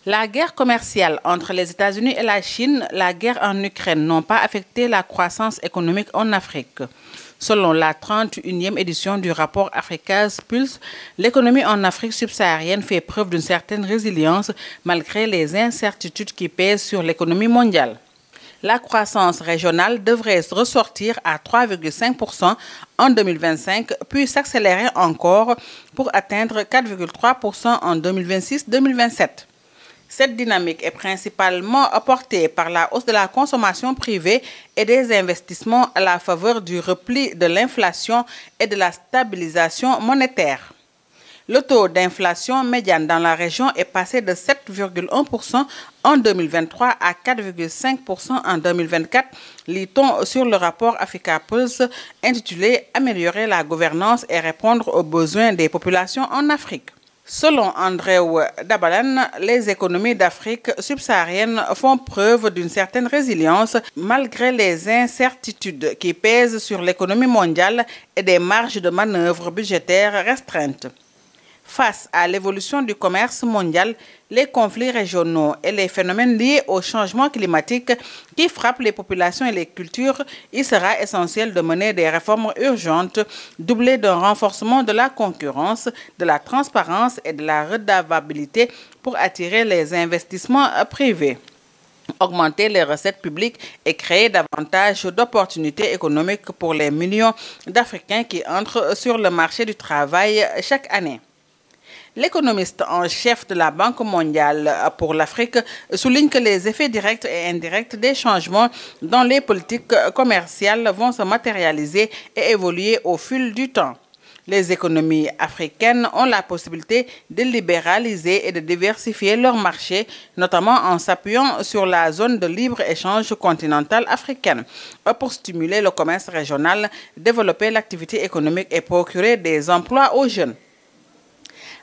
La guerre commerciale entre les États-Unis et la Chine, la guerre en Ukraine n'ont pas affecté la croissance économique en Afrique. Selon la 31e édition du rapport Africa's Pulse, l'économie en Afrique subsaharienne fait preuve d'une certaine résilience malgré les incertitudes qui pèsent sur l'économie mondiale. La croissance régionale devrait ressortir à 3,5% en 2025, puis s'accélérer encore pour atteindre 4,3% en 2026-2027. Cette dynamique est principalement apportée par la hausse de la consommation privée et des investissements à la faveur du repli de l'inflation et de la stabilisation monétaire. Le taux d'inflation médiane dans la région est passé de 7,1% en 2023 à 4,5% en 2024, lit-on sur le rapport Africa Pulse intitulé « Améliorer la gouvernance et répondre aux besoins des populations en Afrique ». Selon Andrew Dabalan, les économies d'Afrique subsaharienne font preuve d'une certaine résilience malgré les incertitudes qui pèsent sur l'économie mondiale et des marges de manœuvre budgétaires restreintes. Face à l'évolution du commerce mondial, les conflits régionaux et les phénomènes liés au changement climatique qui frappent les populations et les cultures, il sera essentiel de mener des réformes urgentes, doublées d'un renforcement de la concurrence, de la transparence et de la redevabilité pour attirer les investissements privés, augmenter les recettes publiques et créer davantage d'opportunités économiques pour les millions d'Africains qui entrent sur le marché du travail chaque année. L'économiste en chef de la Banque mondiale pour l'Afrique souligne que les effets directs et indirects des changements dans les politiques commerciales vont se matérialiser et évoluer au fil du temps. Les économies africaines ont la possibilité de libéraliser et de diversifier leurs marchés, notamment en s'appuyant sur la zone de libre-échange continentale africaine, pour stimuler le commerce régional, développer l'activité économique et procurer des emplois aux jeunes.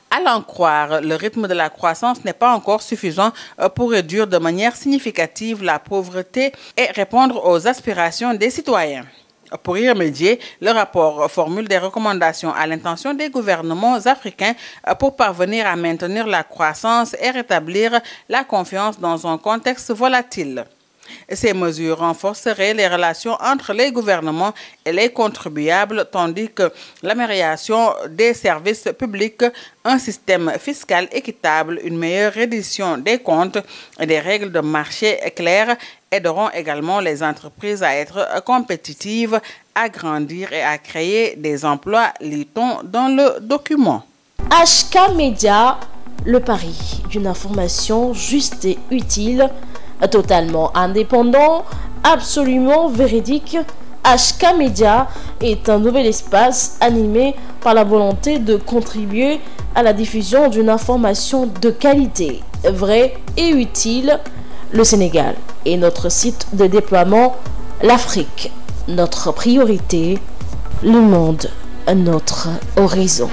À l'en croire, le rythme de la croissance n'est pas encore suffisant pour réduire de manière significative la pauvreté et répondre aux aspirations des citoyens. Pour y remédier, le rapport formule des recommandations à l'intention des gouvernements africains pour parvenir à maintenir la croissance et rétablir la confiance dans un contexte volatile. Ces mesures renforceraient les relations entre les gouvernements et les contribuables, tandis que l'amélioration des services publics, un système fiscal équitable, une meilleure reddition des comptes et des règles de marché claires aideront également les entreprises à être compétitives, à grandir et à créer des emplois, lit-on dans le document. HK Média, le pari d'une information juste et utile, totalement indépendant, absolument véridique. HK Média est un nouvel espace animé par la volonté de contribuer à la diffusion d'une information de qualité, vraie et utile. Le Sénégal est notre site de déploiement, l'Afrique, notre priorité, le monde, notre horizon.